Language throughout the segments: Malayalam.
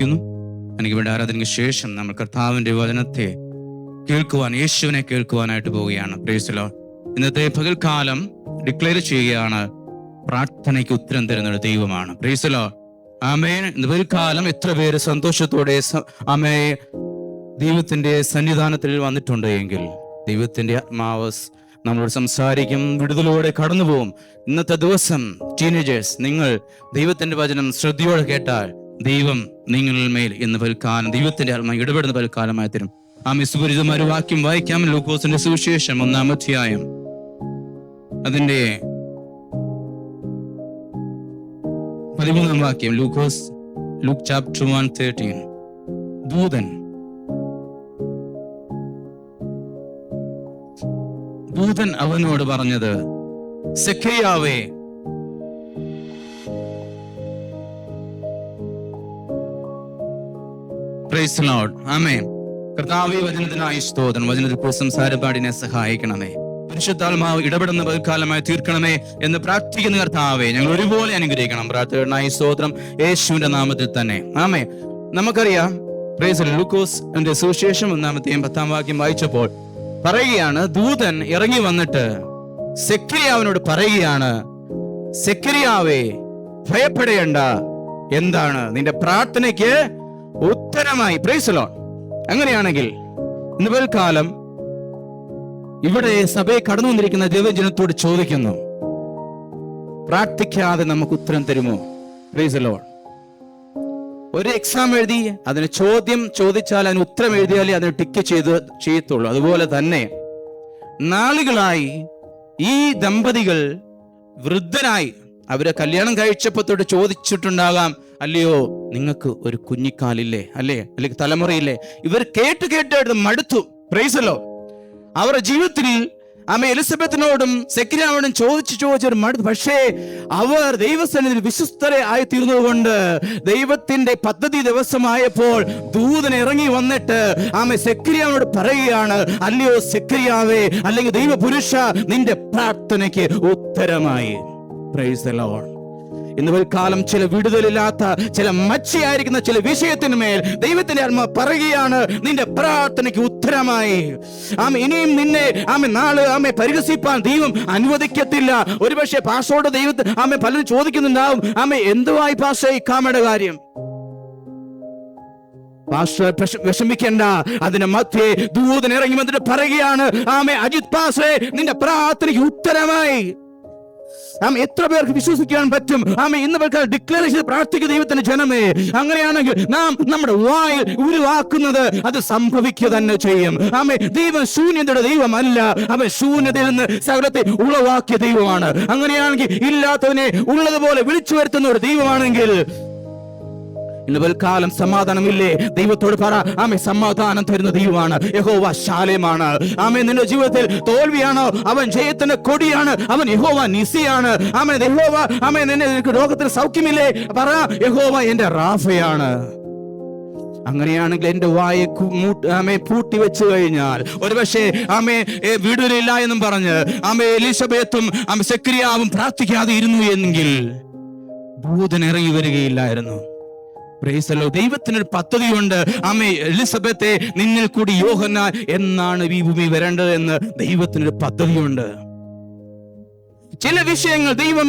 എനിക്ക് വേണ്ട ആരാധനയ്ക്ക് ശേഷം നമ്മൾ കർത്താവിന്റെ വചനത്തെ കേൾക്കുവാൻ, യേശുവിനെ കേൾക്കുവാനായിട്ട് പോവുകയാണ്. Praise the lord. ഇന്നത്തെ പകൽക്കാലം ഡിക്ലെയർ ചെയ്യുകയാണ്, പ്രാർത്ഥനയ്ക്ക് ഉത്തരം തരുന്ന ഒരു ദൈവമാണ്. Praise the Lord. ആമേൻ. ഇന്ന് പകൽക്കാലം എത്ര പേര് സന്തോഷത്തോടെ ദൈവത്തിന്റെ സന്നിധാനത്തിൽ വന്നിട്ടുണ്ട് എങ്കിൽ ദൈവത്തിന്റെ ആത്മാവ് നമ്മളോട് സംസാരിക്കും, വിടുതലോടെ കടന്നു പോകും. ഇന്നത്തെ ദിവസം ടീനേജേഴ്സ്, നിങ്ങൾ ദൈവത്തിന്റെ വചനം ശ്രദ്ധയോടെ കേട്ടാൽ ദൈവം നിങ്ങളിൽ മേൽ ഇന്ന് പൽക്കാലം ദൈവത്തിന്റെ ആത്മാവ് ഇടപെടുന്ന പൽക്കാലമായി തരും. സുപരിചിതമായ ഒരു വാക്യം വായിക്കാം. ലൂക്കോസിന്റെ സുവിശേഷം 1-ാം അധ്യായം അതിന്റെ 13-ാം വാക്യം. Luke chapter 1:13. ദൂതൻ അവനോട് പറഞ്ഞത്, സെഖര്യാവേ, പ്രൈസ് ദി ലോർഡ്. ആമേൻ. കർത്താവേ, വചനത്തിനായി സ്തോത്രം. വചനത്തിൽ സംസാരപാടിനെ സഹായിക്കണമേ. പരിശുദ്ധാത്മാവ് ഇടപെടുന്ന പകൽക്കാലമായി തീർക്കണമേ എന്ന് പ്രാർത്ഥിക്കുന്ന കർത്താവേ, ഞങ്ങൾ ഒരുപോലെ അനുഗ്രഹിക്കണം. പ്രാർത്ഥനയായി സ്തോത്രം, യേശുവിന്റെ നാമത്തിൽ തന്നെ. ആമേൻ. നമുക്കറിയാം, പ്രൈസ് ലൂക്കോസിന്റെ സുവിശേഷം 1-ാം അധ്യായം 10-ാം വാക്യം വായിച്ചപ്പോൾ പറയുകയാണ്, ദൂതൻ ഇറങ്ങി വന്നിട്ട് സെഖര്യാവിനോട് പറയുകയാണ്, സെഖര്യാവേ, ഭയപ്പെടേണ്ട, എന്താണ് നിന്റെ പ്രാർത്ഥനയ്ക്ക് ഉത്തരമായി. Price the Lord. അങ്ങനെയാണെങ്കിൽ ഇന്ന് പകൽക്കാലം ഇവിടെ സഭയെ കടന്നു വന്നിരിക്കുന്ന ദൈവജനത്തോട് ചോദിക്കുന്നു, പ്രാർത്ഥിക്കാതെ നമുക്ക് ഉത്തരം തരുമോ? Price the Lord. ഒരു എക്സാം എഴുതി അതിന് ചോദ്യം ചോദിച്ചാൽ അതിന് ഉത്തരം എഴുതിയാലേ അതിന് ടിക്ക് ചെയ്യത്തുള്ളൂ. അതുപോലെ തന്നെ നാളുകളായി ഈ ദമ്പതികൾ വൃദ്ധനായി, അവരെ കല്യാണം കഴിച്ചപ്പോ തൊട്ട് ചോദിച്ചിട്ടുണ്ടാകാം, അല്ലയോ നിങ്ങൾക്ക് ഒരു കുഞ്ഞിക്കാലില്ലേ, അല്ലെങ്കിൽ തലമുറയില്ലേ? ഇവർ കേട്ട് മടുത്തു. Price the Lord. അവരുടെ ജീവിതത്തിൽ എലിസബത്തിനോടും സെഖര്യാവിനോടും ചോദിച്ചൊരു മടുത്തു. പക്ഷേ അവർ ദൈവസന്നിധിയിൽ വിശ്വസ്തരെ ആയി തീർന്നതുകൊണ്ട് ദൈവത്തിന്റെ പദ്ധതി ദിവസമായപ്പോൾ ദൂതൻ ഇറങ്ങി വന്നിട്ട് സെഖര്യാവിനോട് പറയുകയാണ്, അല്ലയോ സെഖര്യാവേ, അല്ലെങ്കിൽ ദൈവപുരുഷ, നിന്റെ പ്രാർത്ഥനയ്ക്ക് ഉത്തരമായി. Price the Lord. ഇന്ന് കാലം ചില വിടുതലില്ലാത്ത, ചില മച്ചയായിരിക്കുന്ന ചില വിഷയത്തിന്മേൽ ദൈവത്തിന്റെ ആത്മാവ് പറയുകയാണ്, നിന്റെ പ്രാർത്ഥനയ്ക്ക് ഉത്തരമായി. ഇനിയും നിന്നെ നാളെ പരിഹസിപ്പാൻ ദൈവം അനുവദിക്കത്തില്ല. ഒരുപക്ഷെ പാസ്റ്ററോട് ദൈവത്തെ പലരും ചോദിക്കുന്നുണ്ടാവും, എന്തുവായി പാസ്റ്റർ ഈ കാമയുടെ കാര്യം? പാസ്റ്റർ വിഷമിക്കണ്ട. അതിന്റെ മധ്യേ ദൂതൻ ഇറങ്ങി വന്നിട്ട് പറയുകയാണ്, അജിത് പാസ്റ്ററെ, നിന്റെ പ്രാർത്ഥനയ്ക്ക് ഉത്തരമായി. എത്ര പേർക്ക് വിശ്വസിക്കാൻ പറ്റും? ഇന്ന് ഡിക്ലെയർ ചെയ്ത് പ്രാർത്ഥിക്കുന്ന ദൈവത്തിന്റെ ജനമേ, അങ്ങനെയാണെങ്കിൽ നാം നമ്മുടെ വായിൽ ഉരുവാക്കുന്നത് അത് സംഭവിക്കുക തന്നെ ചെയ്യും. ദൈവം ശൂന്യതയുടെ ദൈവമല്ല, ശൂന്യതയിൽ നിന്ന് സകലത്തെ ഉളവാക്കിയ ദൈവമാണ്. അങ്ങനെയാണെങ്കിൽ ഇല്ലാത്തതിനെ ഉള്ളതുപോലെ വിളിച്ചു വരുത്തുന്ന ഒരു ദൈവമാണെങ്കിൽ ഇന്ന് പൽക്കാലം സമാധാനമില്ലേ? ദൈവത്തോട് പറ, സമാധാനം തരുന്ന ദൈവമാണ് യഹോവ. ശാലേമാണ്. നിന്റെ ജീവിതത്തിൽ തോൽവിയാണോ? അവൻ ജയത്തിന്റെ കൊടിയാണ്. അവൻ യഹോവ നിസിയാണ്. യഹോവ നിന്നെ രോഗത്തിൽ സൗഖ്യമില്ലേ? പറ, യഹോവ എന്റെ റാഫയാണ്. അങ്ങനെയാണെങ്കിൽ എന്റെ വായെ പൂട്ടി വെച്ചു കഴിഞ്ഞാൽ, ഒരുപക്ഷെ വീടില്ല എന്നും പറഞ്ഞ് എലിസബത്തും സെഖര്യാവും പ്രാർത്ഥിക്കാതെ ഇരുന്നു എങ്കിൽ ദൂതൻ ഇറങ്ങി വരികയില്ലായിരുന്നു. ദൈവത്തിനൊരു പദ്ധതിയുണ്ട്. എലിസബത്തെ, നിന്നിൽ കൂടി യോഹന്നാൻ എന്നാണ് ഈ ഭൂമി വരേണ്ടത് എന്ന് ദൈവത്തിനൊരു പദ്ധതിയുണ്ട്. ചില വിഷയങ്ങൾ ദൈവം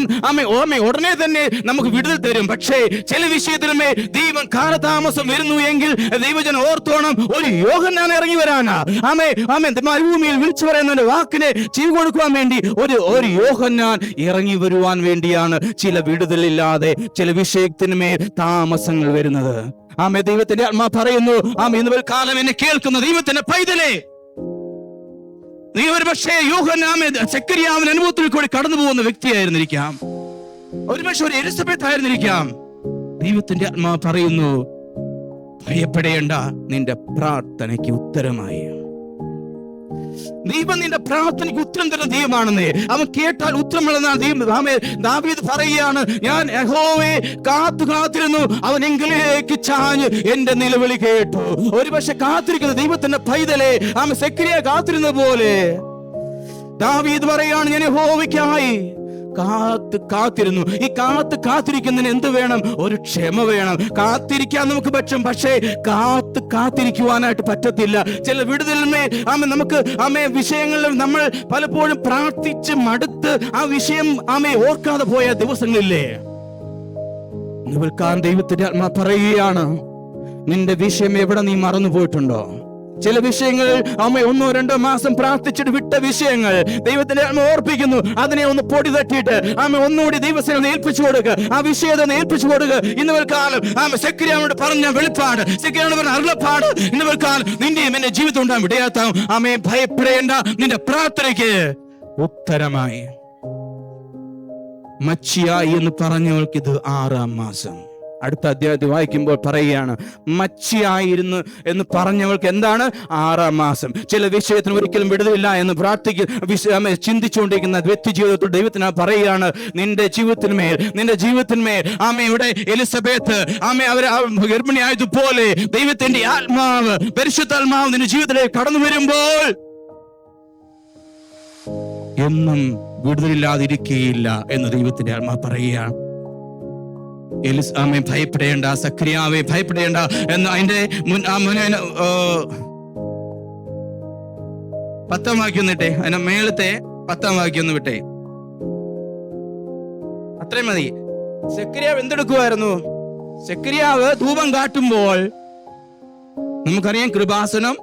ഉടനെ തന്നെ നമുക്ക് വിടുതൽ തരും. പക്ഷേ ചില വിഷയത്തിലുമേ ദൈവം കാലതാമസം വരുന്നു എങ്കിൽ ദൈവജനം ഓർത്തോണം, ഒരു യോഹന്നാൻ ഇറങ്ങി വരാനാ. മരുഭൂമിയിൽ വിളിച്ചു പറയുന്ന വാക്കിനെ ചെവി കൊടുക്കുവാൻ വേണ്ടി ഒരു യോഹന്നാൻ ഇറങ്ങി വരുവാൻ വേണ്ടിയാണ് ചില വിടുതലില്ലാതെ ചില വിഷയത്തിനുമേൽ താമസങ്ങൾ വരുന്നത്. ദൈവത്തിന്റെ ആത്മാവ് പറയുന്നു, ഇന്ന് കാലം എന്നെ കേൾക്കുന്ന ദൈവത്തിന്റെ പൈതലേ, നീ ഒരുപക്ഷെ സെഖര്യാവിന്റെ അനുഭവത്തിൽ കൂടി കടന്നു പോകുന്ന വ്യക്തിയായിരുന്നിരിക്കാം. ഒരുപക്ഷെ ഒരു എലിസബത്ത് ആയിരുന്നിരിക്കാം. ദൈവത്തിന്റെ ആത്മാവ് പറയുന്നു, ഭയപ്പെടേണ്ട, നിന്റെ പ്രാർത്ഥനയ്ക്ക് ഉത്തരമായി. ദൈവം നിന്റെ പ്രാർത്ഥനയ്ക്ക് ഉത്തരം തരുന്ന ദൈവമാണെന്ന് അവൻ കേട്ടാൽ ഉത്തരമുള്ള ദാവീദ് പറയുകയാണ്, ഞാൻ യഹോവയെ കാത്തിരുന്നു, അവൻ എങ്കിലേക്ക് ചാഞ്ഞ് എന്റെ നിലവിളി കേട്ടു. ഒരുപക്ഷെ കാത്തിരിക്കുന്ന ദൈവത്തിന്റെ പൈതലെ സെഖര്യാ കാത്തിരുന്ന പോലെ ദാവീദ് പറയാണ്, ഞാൻ യഹോവയ്ക്കായി കാത്തിരുന്നു. ഈ കാത്തിരിക്കുന്നതിന് എന്ത് വേണം? ഒരു ക്ഷമ വേണം. കാത്തിരിക്കാൻ നമുക്ക് പറ്റും, പക്ഷേ കാത്തിരിക്കുവാനായിട്ട് പറ്റത്തില്ല. ചില വിടുതലിന്മേൽ നമുക്ക് വിഷയങ്ങളിൽ നമ്മൾ പലപ്പോഴും പ്രാർത്ഥിച്ച് മടുത്ത് ആ വിഷയം ഓർക്കാതെ പോയ ദിവസങ്ങളില്ലേ? ദൈവത്തിന്റെ ആത്മാ പറയുകയാണ്, നിന്റെ വിഷയം എവിടെ നീ മറന്നു പോയിട്ടുണ്ടോ? ചില വിഷയങ്ങൾ 1-2 മാസം പ്രാർത്ഥിച്ചിട്ട് വിട്ട വിഷയങ്ങൾ ദൈവത്തിന്റെ ആത്മ ഓർപ്പിക്കുന്നു. അതിനെ ഒന്ന് പൊടി തട്ടിയിട്ട് ഒന്നുകൂടി ദൈവസേന ഏൽപ്പിച്ചു കൊടുക്കുക, ആ വിഷയത്തെ ഏൽപ്പിച്ചു കൊടുക്കുക. ഇന്ന് കാലം സെക്രിയാനോട് പറഞ്ഞ വെളിപ്പാട്, സെക്രിയാനോട് പറഞ്ഞ അരുളപ്പാട് ഇന്ന് കാലം നിന്റെയും എന്റെ ജീവിതം ഉണ്ടാകും. ഇടയാത്താവും. ഭയപ്പെടേണ്ട, നിന്റെ പ്രാർത്ഥനയ്ക്ക് ഉത്തരമായി. മച്ചിയായി എന്ന് പറഞ്ഞവൾക്ക് ഇത് 6-ാം മാസം. അടുത്ത അധ്യായത്തിൽ വായിക്കുമ്പോൾ പറയുകയാണ്, മച്ചിയായിരുന്നു എന്ന് പറഞ്ഞവൾക്ക് എന്താണ്? 6-ാം മാസം. ചില വിഷയത്തിന് ഒരിക്കലും വിടുതലില്ല എന്ന് ചിന്തിച്ചുകൊണ്ടിരിക്കുന്ന വ്യക്തി ജീവിതത്തിൽ ദൈവത്തിന് പറയുകയാണ്, നിന്റെ ജീവിതത്തിന്മേൽ ഇവിടെ എലിസബത്ത് അവർ ഗർഭിണിയായതുപോലെ ദൈവത്തിന്റെ ആത്മാവ്, പരിശുദ്ധാത്മാവ് നിന്റെ ജീവിതത്തിലേക്ക് കടന്നു വരുമ്പോൾ എന്നും വിടുതലില്ലാതിരിക്കുകയില്ല എന്ന് ദൈവത്തിന്റെ ആത്മാവ് പറയുകയാണ്. ഭയപ്പെടേണ്ട, സക്രിയാവെ ഭയപ്പെടേണ്ട എന്ന് അതിന്റെ 10-ാം വാക്യം വിട്ടെ, അതിന്റെ മേളത്തെ 10-ാം വാക്യം ഒന്ന് വിട്ടെ. അത്രയും മതി. സെക്രിയാവ് എന്തെടുക്കുമായിരുന്നു? സെക്രിയാവ് ധൂപം കാട്ടുമ്പോൾ നമുക്കറിയാം, കൃപാസനം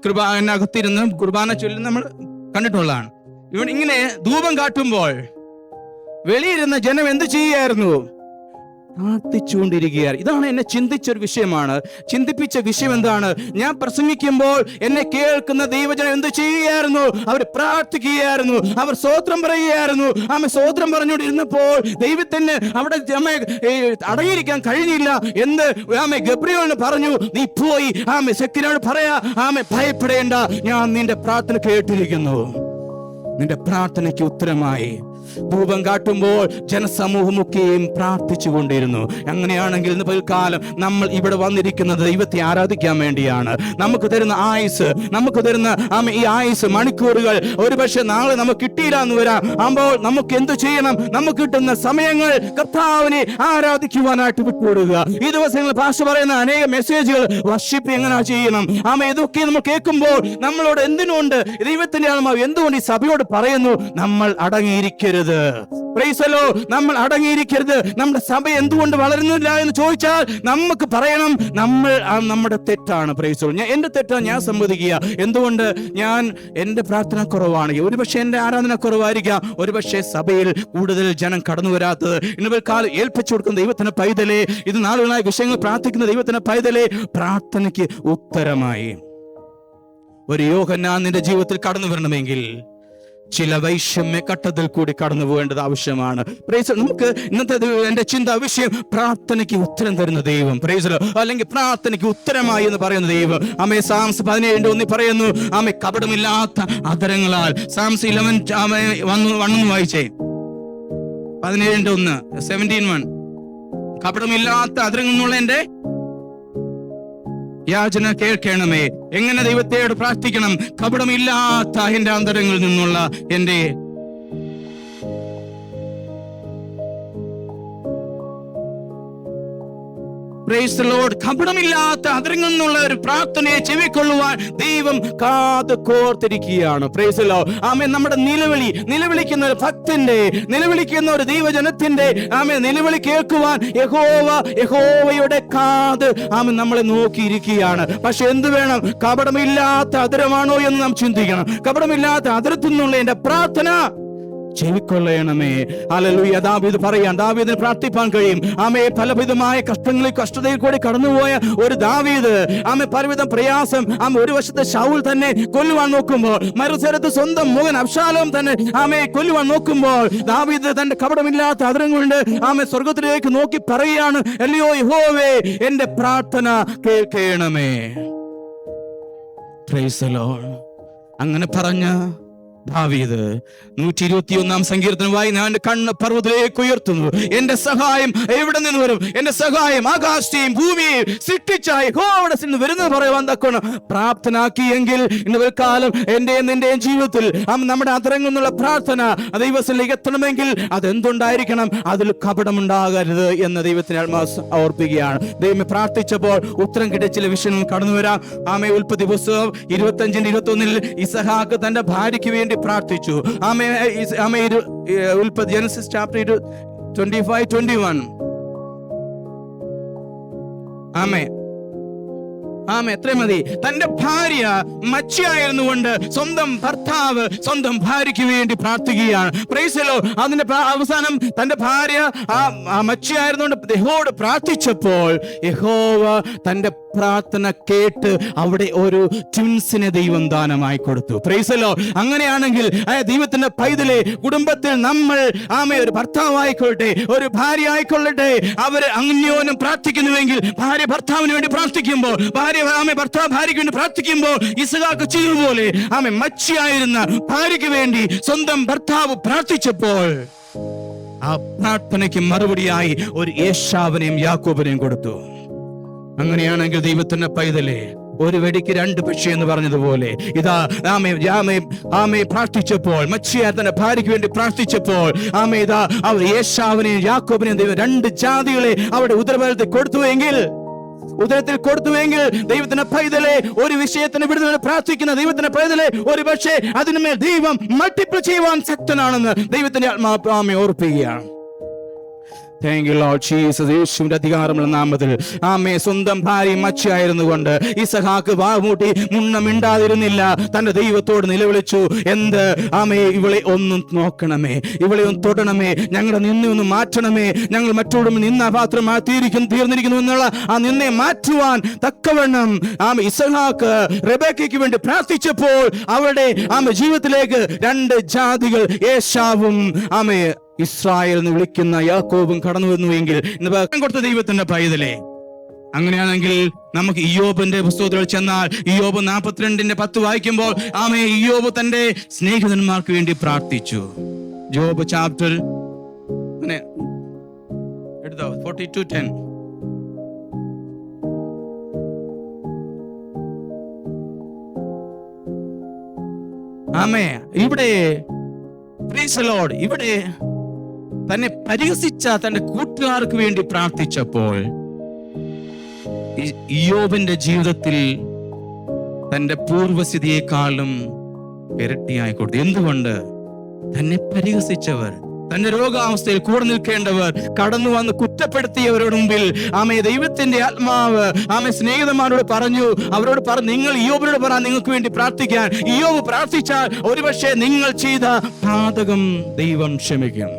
കൃപാനകത്തിരുന്ന് കുർബാന ചൊല്ലി നമ്മൾ കണ്ടിട്ടുള്ളതാണ്. ഇവിടെ ഇങ്ങനെ ധൂപം കാട്ടുമ്പോൾ വെളിയിരുന്ന ജനം എന്ത് ചെയ്യുകയായിരുന്നു? പ്രാർത്ഥിച്ചുകൊണ്ടിരിക്കുകയാണ്. ഇതാണ് എന്നെ ചിന്തിച്ചൊരു വിഷയമാണ്. ചിന്തിപ്പിച്ച വിഷയം എന്താണ്? ഞാൻ പ്രസംഗിക്കുമ്പോൾ എന്നെ കേൾക്കുന്ന ദൈവജനം എന്ത് ചെയ്യുകയായിരുന്നു? അവർ പ്രാർത്ഥിക്കുകയായിരുന്നു, അവർ സ്തോത്രം പറയുകയായിരുന്നു. സ്വോത്രം പറഞ്ഞുകൊണ്ടിരുന്നപ്പോൾ ദൈവത്തിന് അവിടെ അടങ്ങിയിരിക്കാൻ കഴിഞ്ഞില്ല. എന്ത് ഗബ്രിയേലിന് പറഞ്ഞു, നീ പോയി സെക്രിയാനോട് പറയാ, ഭയപ്പെടേണ്ട, ഞാൻ നിന്റെ പ്രാർത്ഥന കേട്ടിരിക്കുന്നു, നിന്റെ പ്രാർത്ഥനയ്ക്ക് ഉത്തരമായി. ധൂപം കാട്ടുമ്പോൾ ജനസമൂഹമൊക്കെയും പ്രാർത്ഥിച്ചു കൊണ്ടിരുന്നു. അങ്ങനെയാണെങ്കിൽ ഇന്ന് പൽക്കാലം നമ്മൾ ഇവിടെ വന്നിരിക്കുന്നത് ദൈവത്തെ ആരാധിക്കാൻ വേണ്ടിയാണ്. നമുക്ക് തരുന്ന ആയുസ്, നമുക്ക് തരുന്ന ഈ ആയുസ് മണിക്കൂറുകൾ ഒരുപക്ഷെ നാളെ നമുക്ക് കിട്ടിയില്ല എന്ന് വരാം. അപ്പോൾ നമുക്ക് എന്ത് ചെയ്യണം? നമുക്ക് കിട്ടുന്ന സമയങ്ങൾ കർത്താവിനെ ആരാധിക്കുവാനായിട്ട് വിട്ടുകൊടുക്കുക. ഈ ദിവസങ്ങളിൽ ഭാഷ പറയുന്ന അനേക മെസ്സേജുകൾ വർഷിപ്പ് എങ്ങനെ ചെയ്യണം, ഇതൊക്കെ നമ്മൾ കേൾക്കുമ്പോൾ നമ്മളോട് എന്തിനുണ്ട് ദൈവത്തിന്റെ ആത്മാവ് എന്തുകൊണ്ട് ഈ സഭയോട് പറയുന്നു? നമ്മൾ അടങ്ങിയിരിക്കരുത്. നമ്മൾ അടങ്ങിയിരിക്കരുത്. നമ്മുടെ സഭ എന്തുകൊണ്ട് വളരുന്നില്ല എന്ന് ചോദിച്ചാൽ നമുക്ക് പറയണം, നമ്മുടെ തെറ്റാണ്. എന്റെ തെറ്റാണ്, ഞാൻ സമ്മതിക്കുക. എന്തുകൊണ്ട്? എന്റെ പ്രാർത്ഥന കുറവാണ്, ഒരുപക്ഷെ എന്റെ ആരാധന കുറവായിരിക്കാം, ഒരുപക്ഷെ സഭയിൽ കൂടുതൽ ജനം കടന്നു വരാത്തത്. ഇന്ന് കാലം ഏൽപ്പിച്ചു കൊടുക്കുന്ന ദൈവത്തിന്റെ പൈതലേ, ഇത് നാളുകളായ വിഷയങ്ങൾ പ്രാർത്ഥിക്കുന്ന ദൈവത്തിന്റെ പൈതലേ, പ്രാർത്ഥനയ്ക്ക് ഉത്തരമായി ഒരു യോഹന്നാൻ നിന്റെ ജീവിതത്തിൽ കടന്നു വരണമെങ്കിൽ ചില വൈഷമ്യ ഘട്ടത്തിൽ കൂടി കടന്നു പോകേണ്ടത് ആവശ്യമാണ്. നമുക്ക് ഇന്നത്തെ എന്റെ ചിന്താ വിഷയം, പ്രാർത്ഥനയ്ക്ക് ഉത്തരം തരുന്ന ദൈവം, അല്ലെങ്കിൽ പ്രാർത്ഥനയ്ക്ക് ഉത്തരമായി എന്ന് പറയുന്ന ദൈവം. സാംസ് 17:1 പറയുന്നു, കപടമില്ലാത്ത അധരങ്ങളാൽ. സാംസ് 11 വായിച്ചേ, 17:1, 17:1. കപടമില്ലാത്ത അധരങ്ങൾ എന്നുള്ള എന്റെ യാചന കേൾക്കണമേ. എങ്ങനെ ദൈവത്തോട് പ്രാർത്ഥിക്കണം? കപടമില്ലാത്ത എന്റെ അന്തരങ്ങളിൽ നിന്നുള്ള എന്റെ കപടമില്ലാത്ത അതിരിൽ നിന്നുള്ള ഒരു പ്രാർത്ഥനയെ ചെവിക്കൊള്ളുവാൻ ദൈവം കാത് കോർത്തിരിക്കുകയാണ്. നമ്മുടെ നിലവിളിക്കുന്ന ഒരു ഭക്തന്റെ, നിലവിളിക്കുന്ന ഒരു ദൈവജനത്തിന്റെ നിലവിളി കേൾക്കുവാൻ യഹോവയുടെ കാത് നമ്മളെ നോക്കിയിരിക്കുകയാണ്. പക്ഷെ എന്ത് വേണം? കപടമില്ലാത്ത അതിരമാണോ എന്ന് നാം ചിന്തിക്കണം. കപടമില്ലാത്ത അതിരത്തിൽ നിന്നുള്ള എന്റെ പ്രാർത്ഥന ചെവിക്കൊള്ളണമേ. ഹല്ലേലൂയ. ദാവീദ് പറയാൻ, ദാവീദിന് പ്രാർത്ഥിപ്പാൻ കഴിയും. പലവിധമായ കഷ്ടതയിൽ കൂടി കടന്നുപോയ ഒരു ദാവീദ്, പലവിധം പ്രയാസം, ഒരു വശത്ത് ശൗൽ തന്നെ കൊല്ലുവാൻ നോക്കുമ്പോൾ, മറുസ്ഥലത്ത് സ്വന്തം മകൻ അബ്ശാലോം തന്നെ കൊല്ലുവാൻ നോക്കുമ്പോൾ, ദാവീദ് തന്റെ കപടമില്ലാത്ത അതിരം കൊണ്ട് സ്വർഗത്തിലേക്ക് നോക്കി പറയുകയാണ്, അല്ലയോ യഹോവേ, എന്റെ പ്രാർത്ഥന കേൾക്കണമേ. Price the Lord. അങ്ങനെ പറഞ്ഞ ദാവീദ് 121 സങ്കീർത്തനമായി ഞാൻ കണ്ണ് പർവ്വതത്തിലേക്ക് ഉയർത്തുന്നു, എന്റെ സഹായം എവിടെ നിന്ന് വരും? എന്റെ സഹായം ആകാശത്തെയും ഭൂമിയെയും സൃഷ്ടിച്ച യഹോവയുടെ നിന്ന് വരുന്നത് പറയുവാൻ തക്കോണം പ്രാപ്തനാക്കിയെങ്കിൽ ഇന്ന് കാലം എന്റെയും നിന്റെയും ജീവിതത്തിൽ നമ്മുടെ അതരങ്ങുന്നുള്ള പ്രാർത്ഥന ദൈവത്തിലേക്ക് എത്തണമെങ്കിൽ അതെന്തുണ്ടായിരിക്കണം? അതിൽ കപടമുണ്ടാകരുത് എന്ന് ദൈവത്തിന് ഓർപ്പിക്കുകയാണ്. ദൈവം പ്രാർത്ഥിച്ചപ്പോൾ ഉത്തരം കിട്ടിയ ചില വിഷയങ്ങൾ കടന്നു വരാം. ആമേ ഉൽപ്പത്തി പുസ്തകം 25-21 ഇസഹാക്ക് തന്റെ ഭാര്യയ്ക്ക് വേണ്ടി പ്രാർത്ഥിച്ചു. ഉൽപ്പത്തി ജനസിസ് ചാപ്റ്റർ 25-21. എത്ര മതി? തന്റെ ഭാര്യ മച്ചിയായിരുന്നു കൊണ്ട് സ്വന്തം ഭർത്താവ് സ്വന്തം ഭാര്യയ്ക്ക് വേണ്ടി പ്രാർത്ഥിക്കുകയാണ്. Price the Lord. അതിന്റെ അവസാനം തന്റെ ഭാര്യ മച്ചിയായിരുന്നുകൊണ്ട് യഹോവയോട് പ്രാർത്ഥിച്ചപ്പോൾ യഹോവ തന്റെ പ്രാർത്ഥന കേട്ട് അവിടെ ഒരു ട്വിൻസിനെ ദൈവം ദാനമായി കൊടുത്തു. Price the Lord. അങ്ങനെയാണെങ്കിൽ ദൈവത്തിന്റെ പൈതലെ കുടുംബത്തിൽ നമ്മൾ ഒരു ഭർത്താവായിക്കൊള്ളട്ടെ, ഒരു ഭാര്യ ആയിക്കൊള്ളട്ടെ, അവര് അന്യോന്യം പ്രാർത്ഥിക്കുന്നുവെങ്കിൽ, ഭാര്യ ഭർത്താവിന് വേണ്ടി പ്രാർത്ഥിക്കുമ്പോൾ, ഭർത്താവ് ഭാര്യയ്ക്ക് വേണ്ടി പ്രാർത്ഥിക്കുമ്പോൾ ഇസഹാക്ക് ചെയ്തതുപോലെ മച്ചിയായിരുന്ന ഭാര്യയ്ക്ക് വേണ്ടി സ്വന്തം ഭർത്താവ് പ്രാർത്ഥിച്ചപ്പോൾ ആ പ്രാർത്ഥനയ്ക്ക് മറുപടിയായി ഒരു ഏശാവിനെയും യാക്കോബിനെയും കൊടുത്തു. അങ്ങനെയാണെങ്കിൽ ദൈവത്തിന്റെ പൈതലെ, ഒരു വെടിക്ക് രണ്ട് പക്ഷി എന്ന് പറഞ്ഞതുപോലെ ഇതാ പ്രാർത്ഥിച്ചപ്പോൾ, മച്ചിയാർ തന്റെ ഭാര്യയ്ക്ക് വേണ്ടി പ്രാർത്ഥിച്ചപ്പോൾ ഇതാ അവർ ഏശാവിനെയും യാക്കോബിനെയും ദൈവം രണ്ട് ജാതികളെ അവിടെ ഉദരത്തിൽ കൊടുത്തുവെങ്കിൽ ദൈവത്തിന്റെ പൈതലെ, ഒരു വിഷയത്തിന് വിടുതൽ പ്രാർത്ഥിക്കുന്ന ദൈവത്തിന്റെ പൈതലെ, ഒരു പക്ഷേ അതിന്മേൽ ദൈവം മൾട്ടിപ്പിൾ ചെയ്യുവാൻ ശക്തനാണെന്ന് ദൈവത്തിന്റെ ആത്മാവ് ഓർപ്പിക്കുകയാണ്. Thank you Lord Jesus. യേശുവിന്റെ അധികാരമുള്ള നാമത്തിൽ സ്വന്തം ഭാര്യ മച്ചിയായിരുന്നു കൊണ്ട് ഇസഹാക്ക് വാമൂട്ടി മിണ്ടാതിരുന്നില്ല. തന്റെ ദൈവത്തോട് നിലവിളിച്ചു, എന്ത് ഇവളെ ഒന്നും നോക്കണമേ, ഇവളെ ഒന്ന് തൊടണമേ, ഞങ്ങളുടെ നിന്നെ ഒന്ന് മാറ്റണമേ, ഞങ്ങൾ മറ്റോടും നിന്ന പാത്രമായി തീർന്നിരിക്കുന്നു എന്നുള്ള ആ നിന്നെ മാറ്റുവാൻ തക്കവണ്ണം ഇസഹാക്ക് റെബേക്കയ്ക്ക് വേണ്ടി പ്രാർത്ഥിച്ചപ്പോൾ അവരുടെ ജീവിതത്തിലേക്ക് രണ്ട് ജാതികൾ, ഏശാവും ഇസ്രായേൽ എന്ന് വിളിക്കുന്ന യാക്കോബും കടന്നു വന്നുവെങ്കിൽ ഇന്ന് കൊടുത്ത ദൈവത്തിന്റെ പൈതലെ, അങ്ങനെയാണെങ്കിൽ നമുക്ക് ഇയ്യോബിന്റെ പുസ്തകത്തിൽ ചെന്നാൽ ഇയ്യോബ് 42:10 വായിക്കുമ്പോൾ ഇയ്യോബ് തന്റെ സ്നേഹിതന്മാർക്ക് വേണ്ടി പ്രാർത്ഥിച്ചു. Job chapter 42:10. ഇവിടെ ഇവിടെ തന്നെ പരിഹസിച്ച തന്റെ കൂട്ടുകാർക്ക് വേണ്ടി പ്രാർത്ഥിച്ചപ്പോൾ ഇയ്യോബിന്റെ ജീവിതത്തിൽ തന്റെ പൂർവസ്ഥിതിയെക്കാളും ഇരട്ടിയായി കൊടുത്തു. എന്തുകൊണ്ട്? തന്നെ പരിഹസിച്ചവർ, തന്റെ രോഗാവസ്ഥയിൽ കൂടെ നിൽക്കേണ്ടവർ, കടന്നു വന്ന് കുറ്റപ്പെടുത്തിയവരുടെ മുമ്പിൽ ദൈവത്തിന്റെ ആത്മാവ് സ്നേഹിതന്മാരോട് അവരോട് പറഞ്ഞു, നിങ്ങൾ ഇയ്യോബിനോട് പറ, നിങ്ങൾക്ക് വേണ്ടി പ്രാർത്ഥിക്കാൻ. ഇയ്യോബ് പ്രാർത്ഥിച്ചാൽ ഒരുപക്ഷെ നിങ്ങൾ ചെയ്ത പാതകം ദൈവം ക്ഷമിക്കും.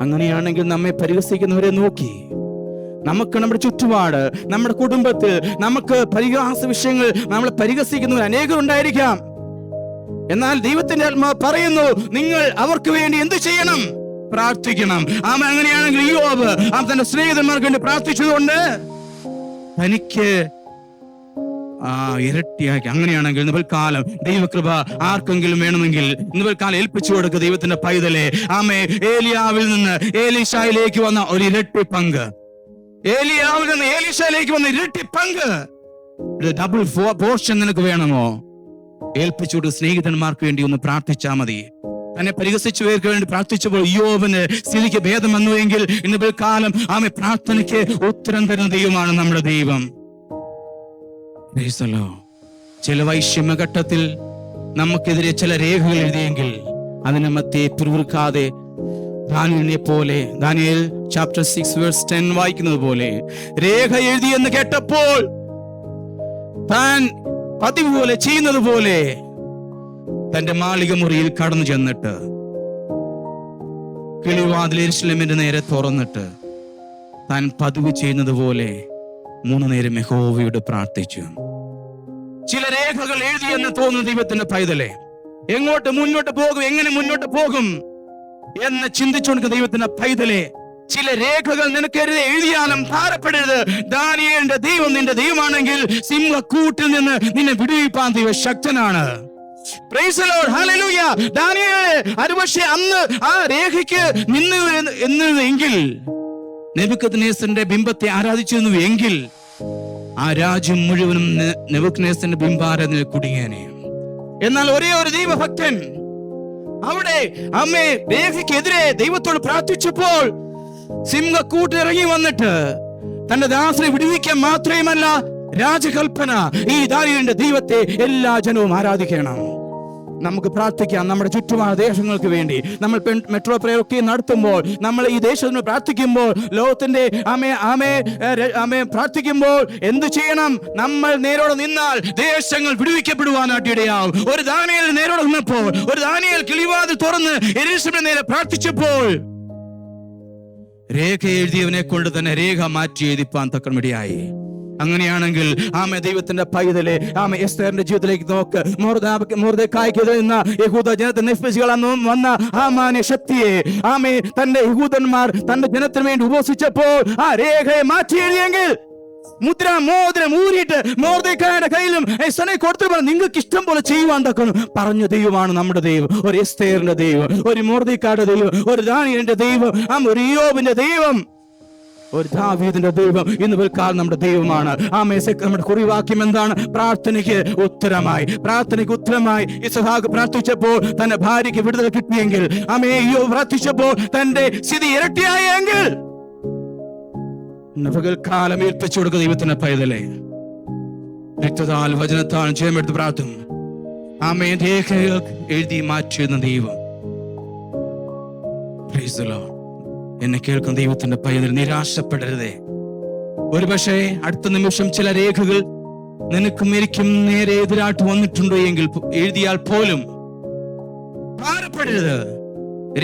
അങ്ങനെയാണെങ്കിൽ നമ്മെ പരിഹസിക്കുന്നവരെ നോക്കി, നമുക്ക് നമ്മുടെ ചുറ്റുപാട്, നമ്മുടെ കുടുംബത്തിൽ നമുക്ക് പരിഹാസ വിഷയങ്ങൾ നമ്മളെ പരിഹസിക്കുന്നവർ അനേകരുണ്ടായിരിക്കാം. എന്നാൽ ദൈവത്തിന്റെ ആത്മാവ് പറയുന്നു, നിങ്ങൾ അവർക്ക് വേണ്ടി എന്ത് ചെയ്യണം? പ്രാർത്ഥിക്കണം. അങ്ങനെയാണെങ്കിൽ ഇയ്യോബ് തന്റെ സ്നേഹിതന്മാർക്ക് വേണ്ടി പ്രാർത്ഥിച്ചതുകൊണ്ട് തനിക്ക് ഇരട്ടിയാക്കി. അങ്ങനെയാണെങ്കിൽ ഇന്ന് കാലം ദൈവകൃപ ആർക്കെങ്കിലും വേണമെങ്കിൽ ഇന്ന് കാലം ഏൽപ്പിച്ചു കൊടുക്കുക. ദൈവത്തിന്റെ പൈതലെ, ഏലിയാവിൽ നിന്ന് ഏലീശയിലേക്ക് വന്ന ഒരു ഇരട്ടി പങ്ക്, ഏലിയാവിൽ നിന്ന് ഏലീശയിലേക്ക് വന്ന ഇരട്ടി പങ്ക്, ഡബിൾ പോർഷൻ നിനക്ക് വേണമോ? ഏൽപ്പിച്ചുകൊണ്ട് സ്നേഹിതന്മാർക്ക് വേണ്ടി ഒന്ന് പ്രാർത്ഥിച്ചാൽ മതി. തന്നെ പരിഹസിച്ചവർക്ക് വേണ്ടി പ്രാർത്ഥിച്ചപ്പോൾ ഇയ്യോബിന് സ്ഥിതിക്ക് ഭേദം വന്നുവെങ്കിൽ ഇന്ന് കാലം പ്രാർത്ഥനയ്ക്ക് ഉത്തരം തരുന്ന ദൈവമാണ് നമ്മുടെ ദൈവം. ചില വൈഷമ്യഘട്ടത്തിൽ നമുക്കെതിരെ ചില രേഖകൾ എഴുതിയെങ്കിൽ അതിനെ മധ്യേ പിറുവിറുക്കാതെ ദാനിയേലിനെ പോലെ, ദാനിയേൽ ചാപ്റ്റർ 6:10 വായിക്കുന്നത് പോലെ, രേഖ എഴുതിയെന്ന് കേട്ടപ്പോൾ താൻ പതിവ് പോലെ ചെയ്യുന്നത് പോലെ തന്റെ മാളിക മുറിയിൽ കടന്നു ചെന്നിട്ട് കിളിവാതിൽ യെരൂശലേമിന്റെ നേരെ തുറന്നിട്ട് താൻ പതിവ് ചെയ്യുന്നത് പോലെ 3 നേരം യഹോവയോട് പ്രാർത്ഥിച്ചു. ചില രേഖകൾ എഴുതിയെന്ന് തോന്നുന്ന ദൈവത്തിന്റെ പൈതലെ, എങ്ങോട്ട് മുന്നോട്ട് പോകും, എങ്ങനെ മുന്നോട്ട് പോകും എന്ന് ചിന്തിച്ചുകൊണ്ട് ദൈവത്തിന്റെ പൈതലെ, ചില രേഖകൾ നിനക്കെതിരെ എഴുതിയാലും ഭാരപ്പെടരുത്. ദാനിയേലിന്റെ ദൈവം നിന്റെ ദൈവമാണെങ്കിൽ സിംഹക്കൂട്ടിൽ നിന്ന് നിന്നെ വിടുവിപ്പാൻ ദൈവം ശക്തനാണ്. Praise the Lord. Hallelujah. Daniel ഒരുപക്ഷേ അന്ന് ആ രേഖയ്ക്ക് എങ്കിൽ നെബൂഖദ്നേസറിന്റെ ബിംബത്തെ ആരാധിച്ചിരുന്നു എങ്കിൽ ആ രാജ്യം മുഴുവനും നെബൂഖദ്നേസറിന്റെ ബിംബാരാധനയിൽ കുടുങ്ങിയേനെ. എന്നാൽ ഒരേ ഒരു ദൈവഭക്തൻ അവിടെ അമ്മേ രേഖയ്ക്കെതിരെ ദൈവത്തോട് പ്രാർത്ഥിച്ചപ്പോൾ സിംഹക്കൂട്ടിറങ്ങി വന്നിട്ട് തന്റെ ദാസനെ വിടുവിക്കാൻ മാത്രമല്ല രാജകൽപ്പന, ഈ ദാനിയേലിന്റെ ദൈവത്തെ എല്ലാ ജനവും ആരാധിക്കണം. നമുക്ക് പ്രാർത്ഥിക്കാം നമ്മുടെ ചുറ്റുമുള്ള ദേശങ്ങൾക്ക് വേണ്ടി. നമ്മൾ മെട്രോ പ്രയർ ഒക്കെ നടത്തുമ്പോൾ, നമ്മൾ ഈ ദേശത്തിന് പ്രാർത്ഥിക്കുമ്പോൾ, ലോകത്തിന്റെ പ്രാർത്ഥിക്കുമ്പോൾ എന്ത് ചെയ്യണം? നമ്മൾ നേരോടെ നിന്നാൽ ദേശങ്ങൾ വിടുവിക്കപ്പെടുവാനായിട്ട് ഇടയാവും. ഒരു ദാനിയേൽ നേരോടെ നിന്നപ്പോൾ, ഒരു ദാനിയേൽ കിളിവാതിൽ തുറന്ന് യെരൂശലേമിന് നേരെ പ്രാർത്ഥിച്ചപ്പോൾ രേഖ എഴുതിയവനെ കൊണ്ട് തന്നെ രേഖ മാറ്റി എഴുതിപ്പാൻ തക്കമിടയായി. അങ്ങനെയാണെങ്കിൽ ദൈവത്തിന്റെ പൈതലെ എസ്തേറിന്റെ ജീവിതത്തിലേക്ക് നോക്ക്. മൊർദെഖായിക്കെതിരെ നിന്ന യഹൂദ ജനത്തെ നിഷ്പേക്ഷികൾ വന്ന ഹാമാന്റെ ശക്തിയെ തന്റെ യഹൂദന്മാർ തന്റെ ജനത്തിന് വേണ്ടി ഉപവസിച്ചപ്പോൾ ആ രേഖയെ മാറ്റി എഴുതിയെങ്കിൽ മോതിരം ഊരിയിട്ട് മൊർദെഖായിയുടെ കയ്യിലും കൊടുത്തു നിങ്ങൾക്ക് ഇഷ്ടം പോലെ ചെയ്യുവാൻ തക്കണം പറഞ്ഞ ദൈവമാണ് നമ്മുടെ ദൈവം. ഒരു എസ്തേറിന്റെ ദൈവം, ഒരു മൊർദെഖായിയുടെ ദൈവം, ഒരു ദാനിയേലിന്റെ ദൈവം, ഒരു യോബിന്റെ ദൈവം, ഒരു ദാവീദിന്റെ ദൈവം ഇന്ന് പിൽക്കാലം നമ്മുടെ ദൈവമാണ്. നമ്മുടെ കുറിവാക്യം എന്താണ്? പ്രാർത്ഥനയ്ക്ക് ഉത്തരമായി ഇസ്ഹാക്ക് പ്രാർത്ഥിച്ചപ്പോൾ തന്റെ ഭാര്യയ്ക്ക് വിടുതൽ കിട്ടിയെങ്കിൽ, യോബ് പ്രാർത്ഥിച്ചപ്പോൾ തന്റെ സ്ഥിതി ഇരട്ടിയായെങ്കിൽ, പകൽക്കാലം ഏൽപ്പിച്ചു കൊടുക്കുന്ന ദൈവത്തിന്റെ പൈതലെ രക്തത്താൽ വചനത്താൽ ജയമെടുത്ത് പ്രാർത്ഥന രേഖകൾ എഴുതി മാറ്റുന്ന ദൈവം. Praise the Lord. എന്നെ കേൾക്കുന്ന ദൈവത്തിന്റെ പൈതൽ നിരാശപ്പെടരുതേ. ഒരുപക്ഷെ അടുത്ത നിമിഷം ചില രേഖകൾ നിനക്കും എനിക്കും നേരെ എതിരായിട്ട് വന്നിട്ടുണ്ടോ എങ്കിൽ എഴുതിയാൽ പോലും ഭാരപ്പെടരുത്.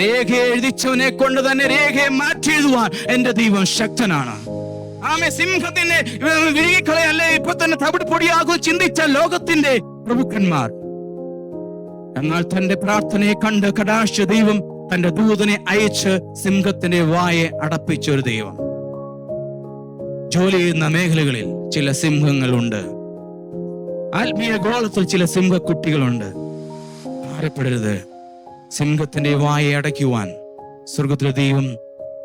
രേഖ എഴുതിച്ചവനെ കൊണ്ട് തന്നെ രേഖയെ മാറ്റി എഴുതുവാൻ എന്റെ ദൈവം ശക്തനാണ്. സിംഹത്തിന്റെ വിഴുകിക്കളയല്ലേ ഇപ്പൊ തന്നെ തവിട് പൊടിയാകും ചിന്തിച്ച ലോകത്തിന്റെ പ്രഭുക്കന്മാർ. എന്നാൽ തന്റെ പ്രാർത്ഥനയെ കണ്ട് കടാശ ദൈവം തന്റെ ദൂതനെ അയച്ച് സിംഹത്തിന്റെ വായെ അടപ്പിച്ച ഒരു ദൈവം. ജോലി ചെയ്യുന്ന മേഖലകളിൽ ചില സിംഹങ്ങളുണ്ട്, ആത്മീയ ഗോളത്തിൽ ചില സിംഹക്കുട്ടികളുണ്ട്. ഭാരപ്പെടരുത്. സിംഹത്തിന്റെ വായെ അടയ്ക്കുവാൻ സ്വർഗത്തിലെ ദൈവം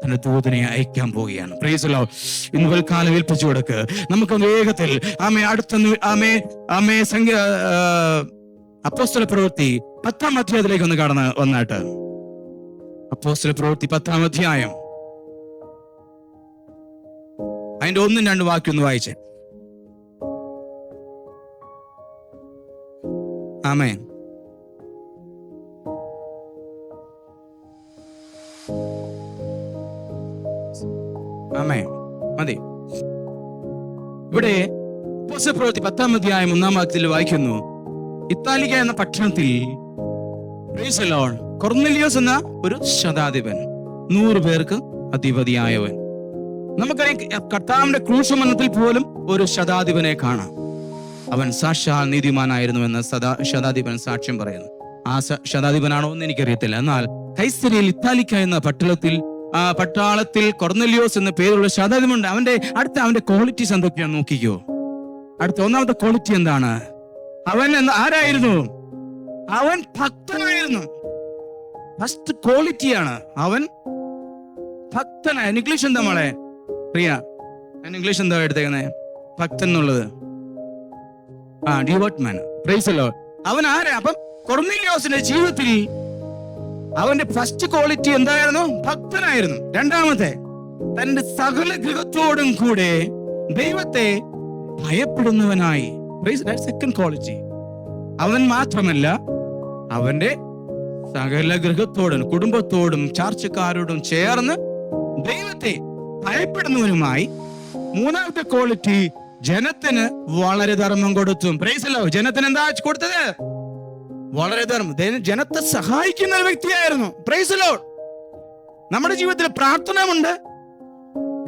തന്റെ ദൂതനെ അയക്കാൻ പോവുകയാണ്. Praise the Lord. ഇന്ന് പൽക്കാലം ഏൽപ്പിച്ചു കൊടുക്ക്. നമുക്ക് വേഗത്തിൽ അടുത്ത അപ്പോസ്തല പ്രവൃത്തി 10-ാം അധ്യായത്തിലേക്ക് ഒന്ന് കടന്ന് വന്നാട്ട്. അപ്പോസ്തല പ്രവൃത്തി 10-ാം അധ്യായം അതിന്റെ 1-2 വാക്യം ഒന്ന് വായിച്ചേ. ആമേൻ. ആമേൻ. മതി. ഇവിടെ അപ്പോസ്തല പ്രവൃത്തി 10-ാം അധ്യായം 1-ാം വാക്യത്തിൽ വായിക്കുന്നു, ഇത്താലിക്ക എന്ന പട്ടണത്തിൽ പ്രൈസ് ദി ലോർഡ് കൊർന്നേലിയോസ് എന്ന ഒരു ശതാധിപൻ, 100 പേർക്ക് അധിപതിയായവൻ. നമുക്കറിയാം കർത്താവിന്റെ ക്രൂശമരണത്തിൽ പോലും ഒരു ശതാധിപനെ കാണാം. അവൻ സാക്ഷാൽ നീതിമാനായിരുന്നുവെന്ന് ശതാധിപൻ സാക്ഷ്യം പറയുന്നു. ആ ശതാധിപനാണോ എന്ന് എനിക്കറിയത്തില്ല. എന്നാൽ കൈസരിയിൽ ഇത്താലിക്ക എന്ന പട്ടാളത്തിൽ കൊർന്നേലിയോസ് എന്ന പേരുള്ള ശതാധിപനുണ്ട്. അവന്റെ ക്വാളിറ്റീസ് എന്തൊക്കെയാണ് നോക്കിക്കോ. അടുത്ത 1-ാമത്തെ ക്വാളിറ്റി എന്താണ്? അവൻ ആരായിരുന്നു? അവൻ ഭക്തനായിരുന്നു. ഫസ്റ്റ് ക്വാളിറ്റിയാണ് അവൻ ഭക്തനായ. ഇംഗ്ലീഷ് എന്താ മോളെ പ്രിയ? ഇംഗ്ലീഷ് എന്താ എടുത്തേക്കുന്നത്? ഭക്തൻ എന്നുള്ളത് devote man. Price the Lord. അവൻ ആരാ? അപ്പം കൊർന്നേലിയോസിന്റെ ജീവിതത്തിൽ അവന്റെ ഫസ്റ്റ് ക്വാളിറ്റി എന്തായിരുന്നു? ഭക്തനായിരുന്നു. 2-ാമത്തെ, തന്റെ സകല ഗൃഹത്തോടും കൂടെ ദൈവത്തെ ഭയപ്പെടുന്നവനായി. Second quality. അവൻ മാത്രമല്ല, അവന്റെ സകല ഗൃഹത്തോടും കുടുംബത്തോടും ചാർച്ചക്കാരോടും ചേർന്ന് ദൈവത്തെ ഭയപ്പെടുന്നവനുമായി. 3-ാമത്തെ ക്വാളിറ്റി, ജനത്തിന് വളരെ ധർമ്മം കൊടുത്തു. Price the Lord. ജനത്തിന് എന്താ കൊടുത്തത്? വളരെ ധർമ്മം. ജനത്തെ സഹായിക്കുന്ന ഒരു വ്യക്തിയായിരുന്നു. Price the Lord. നമ്മുടെ ജീവിതത്തിൽ പ്രാർത്ഥനയുണ്ട്,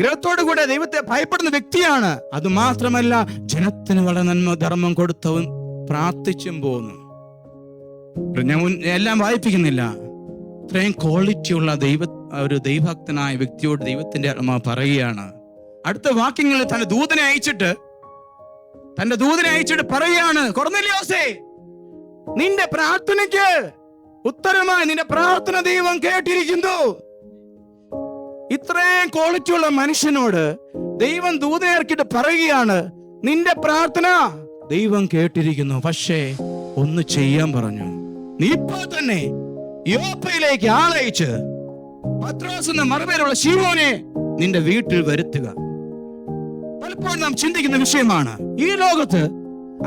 ഗൃഹത്തോടു കൂടെ ദൈവത്തെ ഭയപ്പെടുന്ന വ്യക്തിയാണ്. അത് മാത്രമല്ല, ജനത്തിന് വളരെ നന്മ ധർമ്മം കൊടുത്തവൻ പ്രാർത്ഥിച്ചും പോകുന്നു. ഞാൻ എല്ലാം വായിപ്പിക്കുന്നില്ല. ഇത്രയും ക്വാളിറ്റിയുള്ള ഒരു ദൈവഭക്തനായ വ്യക്തിയോട് ദൈവത്തിന്റെ പറയുകയാണ്. അടുത്ത വാക്യങ്ങളിൽ തന്റെ ദൂതനെ അയച്ചിട്ട് പറയുകയാണ്, കൊർന്നേലിയോസേ, നിന്റെ പ്രാർത്ഥനയ്ക്ക് ഉത്തരമായി നിന്റെ പ്രാർത്ഥന ദൈവം കേട്ടിരിക്കുന്നു. ഇത്രയും ക്വാളിറ്റിയുള്ള മനുഷ്യനോട് ദൈവം ദൂതനിറക്കിയിട്ട് പറയുകയാണ്, നിന്റെ പ്രാർത്ഥന ദൈവം കേട്ടിരിക്കുന്നു, പക്ഷേ ഒന്ന് ചെയ്യാൻ പറഞ്ഞു. നീ ഇപ്പോൾ തന്നെ യോപ്പയിലേക്ക് ആളയച്ച് പത്രോസ് എന്ന മറുപേരുള്ള ശീമോനെ നിന്റെ വീട്ടിൽ വരുത്തുക. പലപ്പോഴും നാം ചിന്തിക്കുന്ന വിഷയമാണ്, ഈ ലോകത്ത്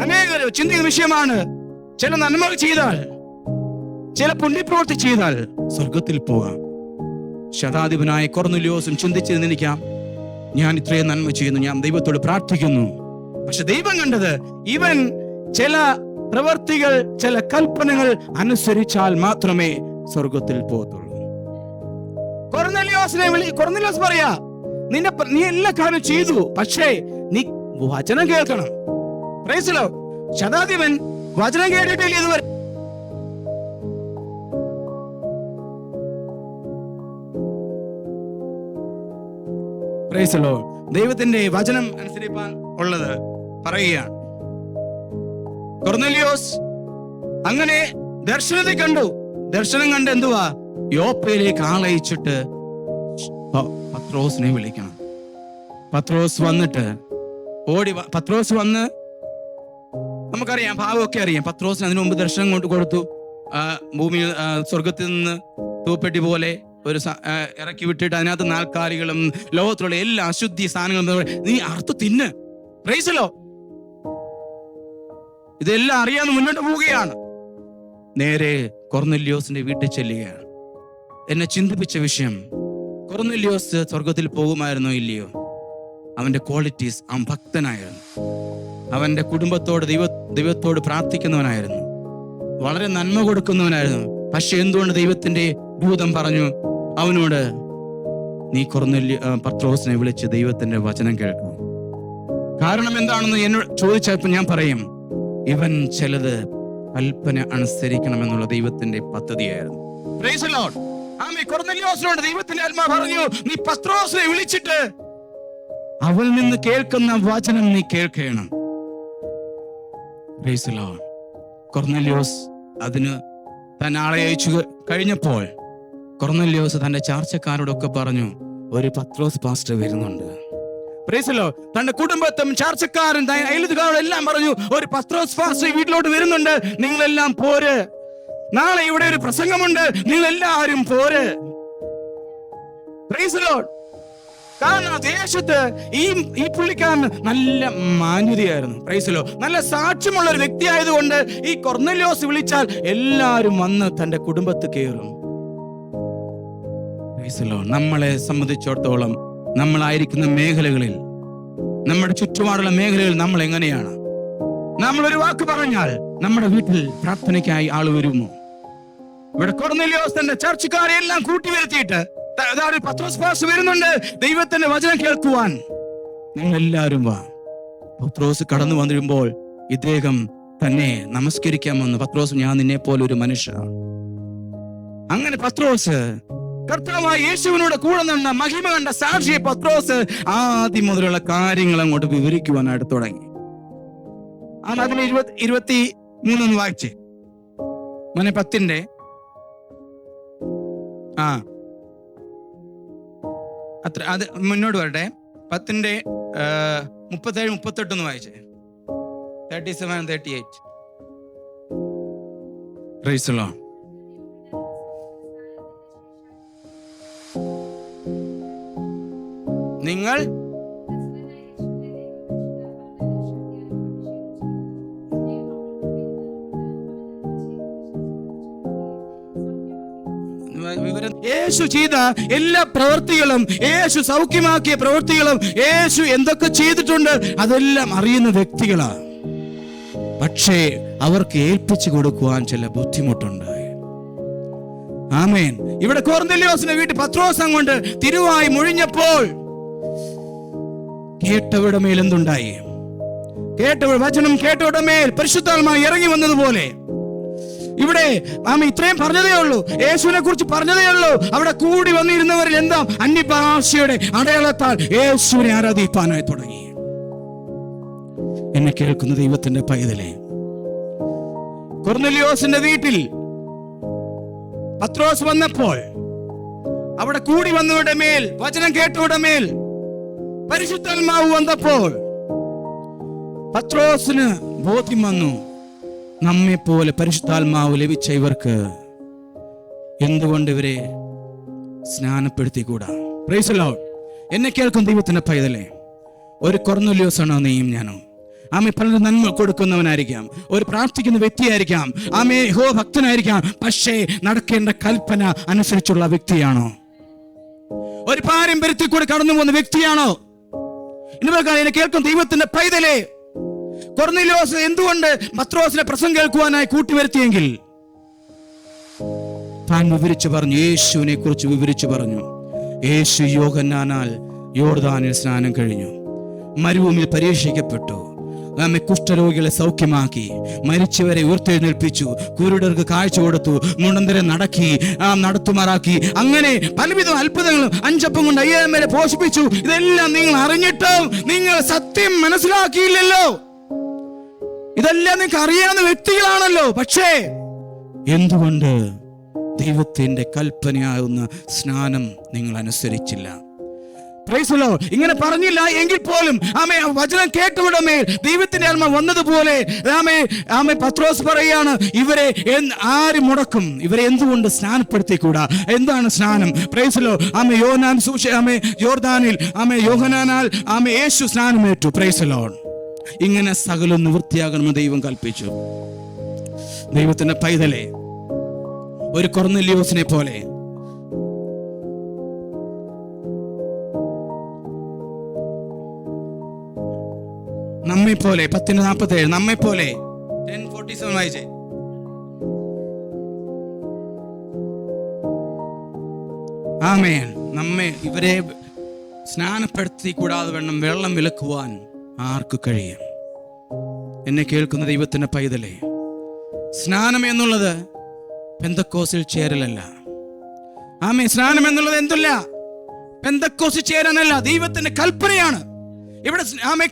അനേകർ ചിന്തിക്കുന്ന വിഷയമാണ്, ചില നന്മകൾ ചെയ്താൽ, ചില പുണ്യപ്രവൃത്തി ചെയ്താൽ സ്വർഗത്തിൽ പോകാം. ശതാധിപനായ കൊർന്നേലിയോസും ചിന്തിച്ചിരുന്നിരിക്കാം, ഞാൻ ഇത്രയും നന്മ ചെയ്യുന്നു, ഞാൻ ദൈവത്തോട് പ്രാർത്ഥിക്കുന്നു. പക്ഷെ ദൈവം കണ്ടത് ഇവൻ ചില പ്രവർത്തികൾ, ചില കൽപ്പനകൾ അനുസരിച്ചാൽ മാത്രമേ സ്വർഗത്തിൽ പോകത്തുള്ളൂ. കൊർന്നേലിയോസ് പറയാ, നീ എല്ലാ കാര്യം ചെയ്തു, പക്ഷേ നീ വചനം കേൾക്കണം. Praise the lord. ശതാധിപൻ വചനം കേട്ടിട്ടില്ല ഇതുവരെ. Praise the lord. ദൈവത്തിന്റെ വചനം അനുസരിപ്പാൻ ഉള്ളത് പറയുകയാണ്. കൊർന്നേലിയോസ് അങ്ങനെ ദർശനത്തെ കണ്ടു. ദർശനം കണ്ട് എന്തുവാ, യോപ്പയിലേക്ക് ആളയച്ചിട്ട് പത്രോസിനെ വിളിക്കണം. പത്രോസ് വന്നിട്ട് പത്രോസ് വന്ന്, നമുക്കറിയാം, ഭാവമൊക്കെ അറിയാം. പത്രോസിന് അതിനു മുമ്പ് ദർശനം കൊണ്ട് കൊടുത്തു. ഭൂമിയിൽ സ്വർഗത്തിൽ നിന്ന് തൂപ്പെട്ടി പോലെ ഒരു ഇറക്കി വിട്ടിട്ട് അതിനകത്ത് നാൽക്കാലികളും ലോകത്തിലുള്ള എല്ലാ അശുദ്ധി സാധനങ്ങളും നീ അറുത്ത് തിന്ന്. Price the Lord. ഇതെല്ലാം അറിയാതെ മുന്നോട്ട് പോവുകയാണ്. നേരെ കൊർന്നേലിയോസിന്റെ വീട്ടിൽ ചെല്ലുകയാണ്. എന്നെ ചിന്തിപ്പിച്ച വിഷയം, കൊർന്നേലിയോസ് സ്വർഗത്തിൽ പോകുമായിരുന്നോ ഇല്ലയോ? അവന്റെ ക്വാളിറ്റീസ്, അവൻ ഭക്തനായിരുന്നു, അവന്റെ കുടുംബത്തോട് ദൈവത്തോട് പ്രാർത്ഥിക്കുന്നവനായിരുന്നു, വളരെ നന്മ കൊടുക്കുന്നവനായിരുന്നു. പക്ഷെ എന്തുകൊണ്ട് ദൈവത്തിന്റെ ദൂതൻ പറഞ്ഞു അവനോട്, നീ പത്രോസിനെ വിളിച്ച് ദൈവത്തിന്റെ വചനം കേൾക്കണം? കാരണം എന്താണെന്ന് എന്നോട് ചോദിച്ചപ്പോൾ ഞാൻ പറയും, ഇവൻ ചിലത് കൽപ്പന അനുസരിക്കണമെന്നുള്ള ദൈവത്തിന്റെ പദ്ധതിയായിരുന്നു. Praise the Lord. ആമേൻ. കൊർന്നേലിയോസിനോട് ദൈവത്തിന്റെ ആത്മാവ് പറഞ്ഞു, നീ പത്രോസിനെ വിളിച്ചിട്ട് അവനിൽ നിന്ന് കേൾക്കുന്ന വചനം നീ കേൾക്കണം. Praise the Lord. കൊർന്നേലിയോസ് അതിന് തന്നെ ആളെ അയച്ചു കഴിഞ്ഞപ്പോൾ കൊർന്നേലിയോസ് തന്റെ ചാർച്ചക്കാരോടൊക്കെ പറഞ്ഞു, ഒരു പത്രോസ് പാസ്റ്റർ വരുന്നുണ്ട്. Price the Lord. തന്റെ കുടുംബത്തും ചാർച്ചക്കാരും അയൽക്കാരോടും എല്ലാം പറഞ്ഞു, ഒരു പത്രോസ് പാസ്റ്റർ വീട്ടിലോട്ട് വരുന്നുണ്ട്, നിങ്ങളെല്ലാം പോര്. നാളെ ഇവിടെ ഒരു പ്രസംഗമുണ്ട്, നിങ്ങൾ എല്ലാവരും പോര്. Price the Lord. കാരണം ദേശത്ത് ഈ പുള്ളിക്കാരൻ നല്ല മാന്യതയായിരുന്നു. Price the Lord. നല്ല സാക്ഷ്യമുള്ള ഒരു വ്യക്തി ആയതുകൊണ്ട് ഈ കൊർന്നേലിയോസ് വിളിച്ചാൽ എല്ലാവരും വന്ന് തന്റെ കുടുംബത്ത് കയറും. Price the Lord. നമ്മളെ സംബന്ധിച്ചിടത്തോളം നമ്മളായിരിക്കുന്ന മേഖലകളിൽ, നമ്മുടെ ചുറ്റുപാടുള്ള മേഖലകളിൽ നമ്മൾ എങ്ങനെയാണ്? നമ്മളൊരു വാക്ക് പറഞ്ഞാൽ നമ്മുടെ വീട്ടിൽ പ്രാർത്ഥനയ്ക്കായി ആള് വരുമോ? ഇവിടെ കൊർന്നേലിയോസ് തന്റെ ചർച്ചക്കാരെ എല്ലാം കൂട്ടി വരുത്തിയിട്ട്, പത്രോസ് പാസ്റ്റർ വരുന്നുണ്ട്, ദൈവത്തിന്റെ വചനം കേൾക്കുവാൻ, നിങ്ങൾ എല്ലാവരും വാ. പത്രോസ് കടന്നു വന്നിരുമ്പോൾ ഇദ്ദേഹം തന്നെ നമസ്കരിക്കാമെന്ന്. പത്രോസ്, ഞാൻ നിന്നെ പോലെ ഒരു മനുഷ്യനാണ്. അങ്ങനെ പത്രോസ് കർത്താവായ യേശുവിനോട് കൂടെ നിന്ന മഹിമ കണ്ട സാക്ഷിയെ പത്രോസ് ആദ്യം മുതലുള്ള കാര്യങ്ങൾ അങ്ങോട്ട് വിവരിക്കുവാനായിട്ട് തുടങ്ങി. അതിന് 23 വായിച്ചേ മോനെ. 10 അത്ര അത് മുന്നോട്ട് വരട്ടെ. 10 37 38 വായിച്ചേ. 37 38. Price the Lord. നിങ്ങൾ യേശു ചെയ്ത എല്ലാ പ്രവൃത്തികളും, യേശു സൗഖ്യമാക്കിയ പ്രവൃത്തികളും, യേശു എന്തൊക്കെ ചെയ്തിട്ടുണ്ട് അതെല്ലാം അറിയുന്ന വ്യക്തികളാണ്. പക്ഷേ അവർക്ക് ഏൽപ്പിച്ചു കൊടുക്കുവാൻ ചില ബുദ്ധിമുട്ടുണ്ട്. ആമേൻ. ഇവിടെ കൊർന്നേലിയോസിന്റെ വീട്ടിൽ പത്രോസ് അങ്ങോട്ട് തിരുവായി മുഴിഞ്ഞപ്പോൾ കേട്ടവരുടെ മേൽ എന്തുണ്ടായി? വചനം കേട്ടവരുടെ മേൽ പരിശുദ്ധാത്മാവ് ഇറങ്ങി വന്നതുപോലെ ഇവിടെ ഇത്രയും പറഞ്ഞതേ ഉള്ളൂ, യേശുവിനെ കുറിച്ച് പറഞ്ഞതേ ഉള്ളൂ. അവിടെ കൂടി വന്നിരുന്നവരിൽ എന്താ? അന്യഭാഷയുടെ അടയാളത്താൽ യേശുവിനെ ആരാധിപ്പാനായി തുടങ്ങി. എന്നെ കേൾക്കുന്ന ദൈവത്തിന്റെ പൈതലേ, കൊർന്നേലിയോസിന്റെ വീട്ടിൽ പത്രോസ് വന്നപ്പോൾ അവിടെ കൂടി വന്നവരുടെ മേൽ, വചനം കേട്ടവരുടെ മേൽ പരിശുദ്ധാത്മാവ് വന്നപ്പോൾ പത്രോസിന് ബോധ്യം വന്നു, നമ്മെ പോലെ പരിശുദ്ധാത്മാവ് ലഭിച്ച ഇവർക്ക് എന്തുകൊണ്ട് ഇവരെ സ്നാനപ്പെടുത്തിക്കൂടാ? Price the Lord. എന്നെ കേൾക്കും ദൈവത്തിന്റെ പൈതലേ, ഒരു കൊർന്നേലിയോസാണോ നീയും ഞാനും? ആമേ പലരും നന്മ കൊടുക്കുന്നവനായിരിക്കാം, ഒരു പ്രാർത്ഥിക്കുന്ന വ്യക്തിയായിരിക്കാം, ആമേ ഭക്തനായിരിക്കാം. പക്ഷേ നടക്കേണ്ട കൽപ്പന അനുസരിച്ചുള്ള വ്യക്തിയാണോ? ഒരു പാരമ്പര്യത്തിൽ കൂടെ കടന്നു പോകുന്ന വ്യക്തിയാണോ? എന്നെ കേൾക്കും ദൈവത്തിന്റെ പൈതലേ, കൊർന്നേലിയോസ് എന്തുകൊണ്ട് പത്രോസിനെ പ്രസംഗം കേൾക്കുവാനായി കൂട്ടിവരുത്തിയെങ്കിൽ താൻ വിവരിച്ചു പറഞ്ഞു, യേശുവിനെ കുറിച്ച് വിവരിച്ചു പറഞ്ഞു. യേശു യോഹന്നാനാൽ യോർദാനിൽ സ്നാനം കഴിഞ്ഞു, മരുഭൂമിയിൽ പരീക്ഷിക്കപ്പെട്ടു, നമ്മെ കുഷ്ഠരോഗികളെ സൗഖ്യമാക്കി, മരിച്ചവരെ ഉയർത്തെഴുന്നേൽപ്പിച്ചു, കുരുടർക്ക് കാഴ്ച കൊടുത്തു, മുടന്തരെ നടത്തുമാറാക്കി, അങ്ങനെ പലവിധ അത്ഭുതങ്ങളും, 5 അപ്പം കൊണ്ട് 5000 പേരെ പോഷിപ്പിച്ചു. ഇതെല്ലാം നിങ്ങൾ അറിഞ്ഞിട്ടും നിങ്ങൾ സത്യം മനസ്സിലാക്കിയില്ലല്ലോ. ഇതെല്ലാം നിങ്ങൾക്ക് അറിയാവുന്ന വ്യക്തികളാണല്ലോ. പക്ഷേ എന്തുകൊണ്ട് ദൈവത്തിന്റെ കൽപ്പനയാകുന്ന സ്നാനം നിങ്ങൾ അനുസരിച്ചില്ല? Price the lord. ഇങ്ങനെ പറഞ്ഞില്ല എങ്കിൽ പോലും ആമേ വചനം കേട്ടവരുടെ മേൽ ദൈവത്തിന്റെ ആത്മാവ് വന്നതുപോലെ ആമേ പത്രോസ് പറയാണ്, ഇവരെ ആര് മുടക്കും? ഇവരെ എന്തുകൊണ്ട് സ്നാനപ്പെടുത്തിക്കൂടാ? എന്താണ് സ്നാനം? Praise the lord. യോർദാനിൽ യോഹന്നാനാൽ യേശു സ്നാനമേറ്റു. Praise the lord. ഇങ്ങനെ സകലം നിവൃത്തിയാകണമെന്ന് ദൈവം കൽപ്പിച്ചു. ദൈവത്തിന്റെ പൈതലേ, ഒരു കൊർന്നേലിയോസിനെ പോലെ നമ്മെ പോലെ 10:47 നമ്മെ പോലെ 10:47 വായിച്ചേ. ആമേൻ. ഇവരെ സ്നാനപ്പെടുത്തി കൂടാതെ വേണം വെള്ളം വിലക്കുവാൻ ആർക്ക് കഴിയും? എന്നെ കേൾക്കുന്ന ദൈവത്തിന്റെ പൈതലേ, സ്നാനം എന്നുള്ളത് പെന്തക്കോസിൽ ചേരലല്ല. സ്നാനം എന്നുള്ളത് എന്തല്ല? പെന്തക്കോസിൽ ചേരാനല്ല, ദൈവത്തിന്റെ കൽപ്പനയാണ്. ഇവിടെ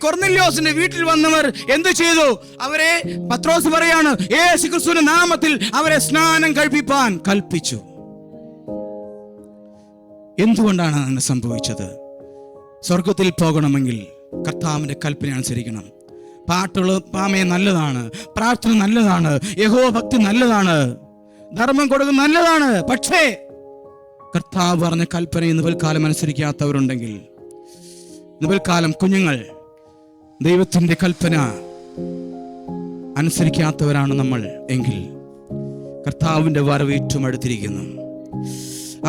കൊർന്നേലിയോസിന്റെ വീട്ടിൽ വന്നവർ എന്ത് ചെയ്തു? അവരെ പത്രോസ് പറയാണ്, യേശു ക്രിസ്തുവിന്റെ നാമത്തിൽ അവരെ സ്നാനം കഴിപ്പിപ്പാൻ കൽപ്പിച്ചു. എന്തുകൊണ്ടാണ് അങ്ങനെ സംഭവിച്ചത്? സ്വർഗത്തിൽ പോകണമെങ്കിൽ കർത്താവിന്റെ കൽപ്പന അനുസരിക്കണം. പാട്ടുകൾ നല്ലതാണ്, പ്രാർത്ഥന നല്ലതാണ്, യഹോവ ഭക്തി നല്ലതാണ്, ധർമ്മം കൊടുക്കുന്നത് നല്ലതാണ്. പക്ഷേ കർത്താവ് പറഞ്ഞ കൽപ്പന ഇന്ന് പൽക്കാലം അനുസരിക്കാത്തവരുണ്ടെങ്കിൽ, ഇന്ന് പൽക്കാലം കുഞ്ഞുങ്ങൾ ദൈവത്തിന്റെ കൽപ്പന അനുസരിക്കാത്തവരാണ് നമ്മൾ എങ്കിൽ കർത്താവിന്റെ വരവ് ഏറ്റവും അടുത്തിരിക്കുന്നു.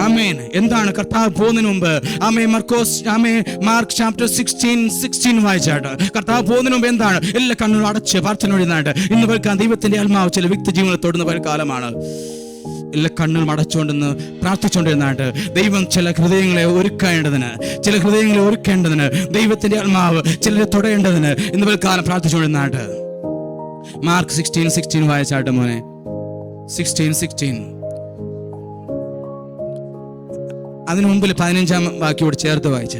ആമേൻ. എന്താണ് കർത്താവ് പോകുന്നതിന് മുമ്പ്? മാർക്ക് ചാപ്റ്റർ 16 വായിച്ചാട്ട് കർത്താവ് പോകുന്നതിന് മുമ്പ് എന്താണ്? എല്ലാ കണ്ണുകളും അടച്ച് പ്രാർത്ഥന എഴുതാണ്ട് ഇന്ന് പൽക്കാലം ദൈവത്തിന്റെ ആത്മാവ് ചില വ്യക്തി ജീവിതങ്ങൾ തൊടുന്ന പൽക്കാലമാണ്. എല്ലാ കണ്ണുകളും അടച്ചുകൊണ്ടെന്ന് പ്രാർത്ഥിച്ചുകൊണ്ടിരുന്നാട്ട് ദൈവം ചില ഹൃദയങ്ങളെ ഒരുക്കേണ്ടതിന് ദൈവത്തിന്റെ ആത്മാവ് ചിലരെ തൊടേണ്ടതിന് ഇന്ന് പൽക്കാലം പ്രാർത്ഥിച്ചുകൊണ്ടിരുന്നാട്ട് മാർക്ക് 16 വായിച്ചാട്ട് മോനെ. 16 അതിനു മുമ്പിൽ 15-ാം വാക്യോട് ചേർത്ത് വായിച്ച.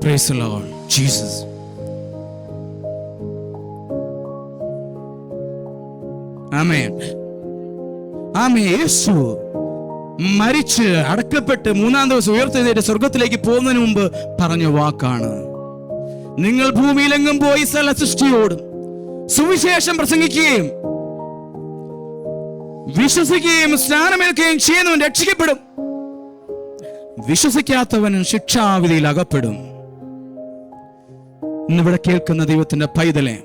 Praise the Lord Jesus. ആമേൻ. യേശു മരിച്ച് അടക്കപ്പെട്ട് 3-ാം ദിവസം ഉയർത്തെഴുന്നേറ്റ് സ്വർഗത്തിലേക്ക് പോകുന്നതിന് മുമ്പ് പറഞ്ഞ വാക്കാണ്, നിങ്ങൾ ഭൂമിയിലെങ്ങും പോയി സകല സൃഷ്ടിയോടും സുവിശേഷം പ്രസംഗിക്കുകയും വിശ്വസിക്കുകയും സ്നാനമേൽക്കുകയും ചെയ്യുന്നവൻ രക്ഷിക്കപ്പെടും, വിശ്വസിക്കാത്തവൻ ശിക്ഷാവിധിയിൽ അകപ്പെടും. ഇന്നിവിടെ കേൾക്കുന്ന ദൈവത്തിന്റെ പൈതലെ,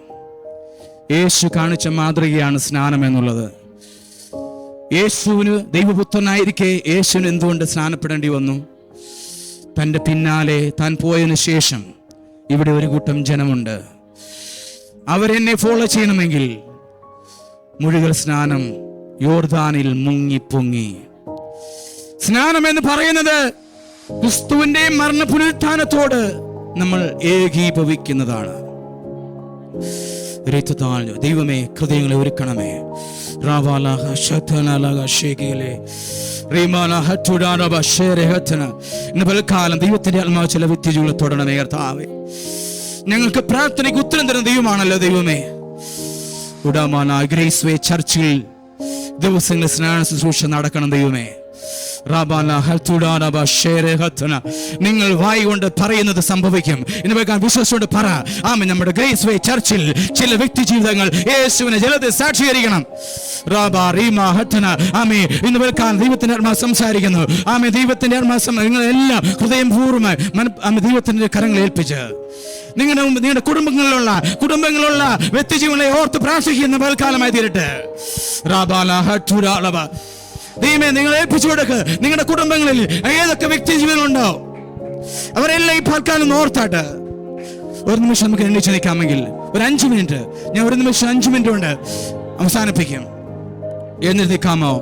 യേശു കാണിച്ച മാതൃകയാണ് സ്നാനം എന്നുള്ളത്. യേശുവിന് ദൈവപുത്രനായിരിക്കെ യേശുവിന് എന്തുകൊണ്ട് സ്നാനപ്പെടേണ്ടി വന്നു? തൻ്റെ പിന്നാലെ താൻ പോയതിനു ശേഷം ഇവിടെ ഒരു കൂട്ടം ജനമുണ്ട്, അവരെന്നെ ഫോളോ ചെയ്യണമെങ്കിൽ മുഴുകൽ സ്നാനം യോർദാനിൽ മുങ്ങിപ്പൊങ്ങി. സ്നാനം എന്ന് പറയുന്നത് ക്രിസ്തുവിന്റെ മരണ പുനരുത്ഥാനത്തോട് നമ്മൾ ഏകീഭവിക്കുന്നതാണ്. ദൈവമേ, ഹൃദയങ്ങളെ ഒരുക്കണമേ. ഇന്ന് പലകാലം ദൈവത്തിന്റെ ആത്മാവ് ചില വ്യക്തികളെ തൊടണമേ കർത്താവേ. ഞങ്ങൾക്ക് പ്രാർത്ഥനയ്ക്ക് ഉത്തരം തരുന്ന ദൈവമാണല്ലോ ദൈവമേ. ഉടമാന ഗ്രേസ് വേ ചർച്ചിൽ ദിവസങ്ങളിൽ സ്നാന ശുശ്രൂഷ നടക്കണം ദൈവമേ. നിങ്ങൾ വായി കൊണ്ട് പറയുന്നത് സംഭവിക്കും. ഇന്ന് വെക്കാൻ വിശ്വസിച്ചുകൊണ്ട് പറ. ആമേൻ. നമ്മുടെ ഗ്രേസ് വേ ചർച്ചിൽ ചില വ്യക്തി ജീവിതങ്ങൾ യേശുവിനെ ജലത്തിൽ സാക്ഷീകരിക്കണം. ഇന്ന് വെക്കാൻ ദൈവത്തിന്റെ ആത്മാവ് സംസാരിക്കുന്നു. ആമേ. ദൈവത്തിന്റെ ആത്മാവ് നിങ്ങളെല്ലാം ഹൃദയം പൂർവ്വമായി ദൈവത്തിന്റെ കരങ്ങൾ ഏൽപ്പിച്ച് നിങ്ങളുടെ കുടുംബങ്ങളിലുള്ള വ്യക്തി ജീവനെ ഓർത്ത് പ്രാർത്ഥിക്കുന്ന പൽക്കാലമായി തീരട്ടെ. ദൈവമേ, നിങ്ങൾ ഏൽപ്പിച്ചു കൊടുക്ക്. നിങ്ങളുടെ കുടുംബങ്ങളിൽ ഏതൊക്കെ വ്യക്തി ജീവനുണ്ടോ അവരെല്ലാം ഈ പൽക്കാലം ഓർത്താട്ട്. ഒരു നിമിഷം നമുക്ക് എണ്ണിച്ച് നിൽക്കാമെങ്കിൽ ഒരു 5 മിനിറ്റ്, ഞാൻ ഒരു നിമിഷം 5 മിനിറ്റ് കൊണ്ട് അവസാനിപ്പിക്കും. എന്നിരിക്കാമോ?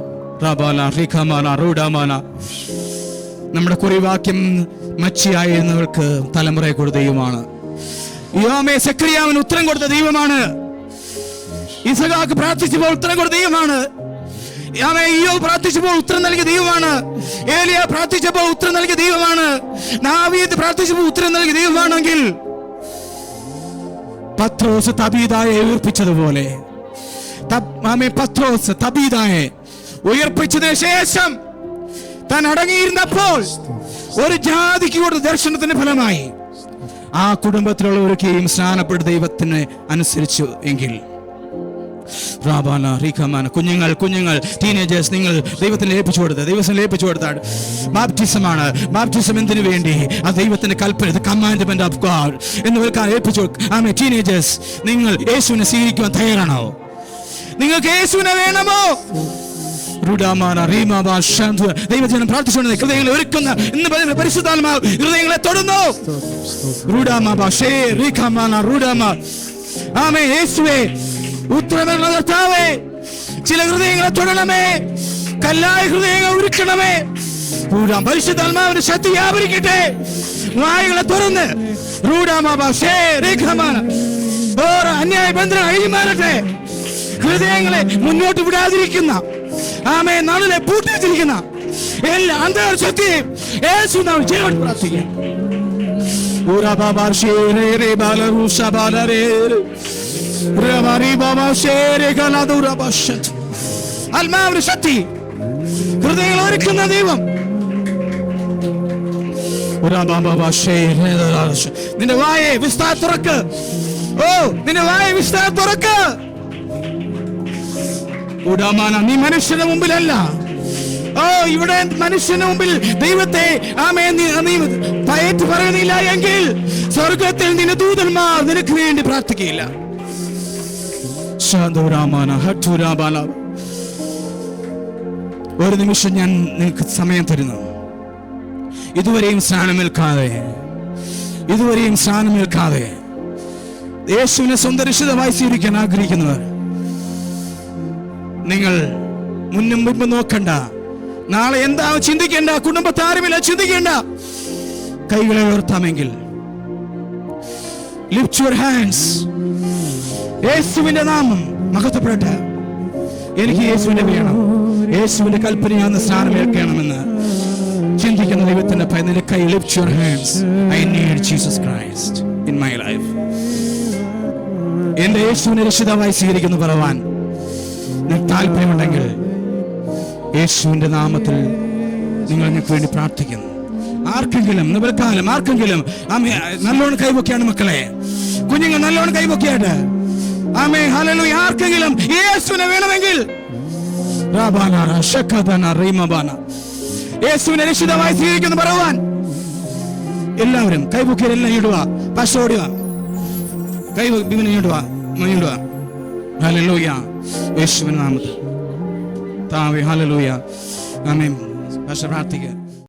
നമ്മുടെ കുറിവാക്യം മച്ചിയായിരുന്നവർക്ക് തലമുറയെ കൊടുത്ത ദൈവമാണ്. സെക്രിയാവിന് ഉത്തരം കൊടുത്ത ദൈവമാണ്. ഇസഹാക്ക് പ്രാർത്ഥിച്ചപ്പോൾ ഉത്തരം കൊടുത്ത ദൈവമാണ്. ഇയ്യോബ് പ്രാർത്ഥിച്ചപ്പോൾ ഉത്തരം നൽകിയ ദൈവമാണ്. ഏലിയ പ്രാർത്ഥിച്ചപ്പോൾ ഉത്തരം നൽകിയ ദൈവമാണ്. ദാവീദ് പ്രാർത്ഥിച്ചപ്പോൾ ഉത്തരം നൽകിയ ദൈവമാണെങ്കിൽ പത്രോസ് തബീതായെ ഉയർപ്പിച്ചതുപോലെ പത്രോസ് തബീതായെ ഉയർപ്പിച്ചതിന് ശേഷം താൻ അടങ്ങിയിരുന്നപ്പോൾ ഒരു ജാതിക്ക് കൊടുത്ത ദർശനത്തിന്റെ ഫലമായി ആ കുടുംബത്തിലുള്ളവരൊക്കെയും സ്നാനപ്പെട്ട ദൈവത്തിന് അനുസരിച്ചു എങ്കിൽ കുഞ്ഞുങ്ങൾ ടീനേജേഴ്സ്, നിങ്ങൾ ദൈവത്തിന് ഏൽപ്പിച്ചു കൊടുത്താൽ ബാപ്റ്റിസമാണ്. ബാപ്റ്റിസം എന്തിനു വേണ്ടി? ആ ദൈവത്തിന്റെ കൽപ്പന, കമാൻഡ്മെന്റ് ഓഫ് ഗോഡ് എന്ന് ഏൽപ്പിച്ചു. ആമേ. ടീനേജേഴ്സ്, നിങ്ങൾ യേശുവിനെ സ്വീകരിക്കുവാൻ തയ്യാറാണോ? നിങ്ങൾക്ക് യേശുവിനെ വേണമോ? ദൈവജനം പ്രാർത്ഥിച്ചുകൊണ്ട് ഹൃദയങ്ങളെ ഒരുക്കുന്ന ഇന്ന് പരിശുദ്ധാത്മാവ് ഹൃദയങ്ങളെ തൊടുന്നു. ആമേ. യേശുവേ, ഉത്തരമുള്ള കർത്താവേ, ചില ഹൃദയങ്ങളെ തൊടണമേ. കല്ലായ ഹൃദയങ്ങൾ ഉരുക്കണമേ. പരിശുദ്ധാത്മാവിന്റെ ശക്തി വ്യാപരിക്കട്ടെ. വായുകളെ തുറന്ന് അന്യായ ബന്ധനം അഴിമാറട്ടെ. ഹൃദയങ്ങളെ മുന്നോട്ട് വിടാതിരിക്കുന്ന, ആമേ, നാളിലെ പൂട്ടിച്ചിരിക്കുന്ന എല്ലാ അന്തർശക്തിയെയും യേശു നാമത്തിൽ ജീവൻ പ്രാർത്ഥിക്കാം. ആത്മാവിന്റെ ശക്തി ഹൃദയങ്ങൾ ഒരുക്കുന്ന ദൈവം. നിന്റെ വായെ വിസ്താര തുറക്ക്. നിന്റെ വായെ വിസ്താര തുറക്ക്. നീ മനുഷ്യന്റെ മുമ്പിലല്ല. ഇവിടെ മനുഷ്യന്റെ മുമ്പിൽ ദൈവത്തെ നീ പയറ്റ് പറയുന്നില്ല എങ്കിൽ സ്വർഗത്തിൽ നിന്റെ ദൂതന്മാർ നിനക്ക് വേണ്ടി പ്രാർത്ഥിക്കില്ല. ഒരു നിമിഷം ഞാൻ നിനക്ക് സമയം തരുന്നു. ഇതുവരെയും സ്നാനമേൽക്കാതെ യേശുവിനെ സ്വന്തം രക്ഷിതാവായി സ്വീകരിക്കാൻ ആഗ്രഹിക്കുന്നവർ, നിങ്ങൾ മുൻപ് നോക്കണ്ട, നാളെ എന്താ ചിന്തിക്കേണ്ട, കുടുംബത്താരുമില്ല ചിന്തിക്കേണ്ട. കൈകളെ ഉയർത്താമെങ്കിൽ ലിഫ്റ്റ് യുവർ ഹാൻഡ്സ്. യേശുവിന്റെ നാമം മഹത്വപ്പെടട്ടെ. എനിക്ക് യേശുവിനെ വേണം, യേശുവിന്റെ കൽപ്പനയാന്ന് സ്നാനമേൽക്കണമെന്ന് ചിന്തിക്കുന്ന ദൈവത്തിന്റെ പൈതലെ കൈ lift your hands. I need Jesus Christ in my life. എന്റെ യേശുവിനെ രക്ഷിതാവായി സ്വീകരിക്കുന്നു പറവാൻ താല്പര്യമുണ്ടെങ്കിൽ യേശുവിന്റെ നാമത്തിൽ നിങ്ങൾ നിങ്ങൾക്ക് വേണ്ടി പ്രാർത്ഥിക്കുന്നു. ആർക്കെങ്കിലും നല്ലോണം കൈവൊക്കെയാണ് മക്കളെ, കുഞ്ഞുങ്ങൾ നല്ലോണം കൈവൊക്കെയായിട്ട്. ആമേ. ഹല്ലേലൂയ. ആർക്കെങ്കിലും യേശുവിനെ വേണമെങ്കിൽ യേശുവിനെ രക്ഷിതാവായി സ്വീകരിക്കുന്നു പറവാൻ എല്ലാവരും കൈവൊക്കെയെല്ലാം ഇടുക. പക്ഷെ ഓടുക, കൈവൊക്കെ ഇടുക. ഹല്ലേലൂയ. യേശുവിന്റെ നാമത്തിൽ താവേ. ഹല്ലേലൂയ. ആമേൻ. പക്ഷെ പ്രാർത്ഥിക്കുക.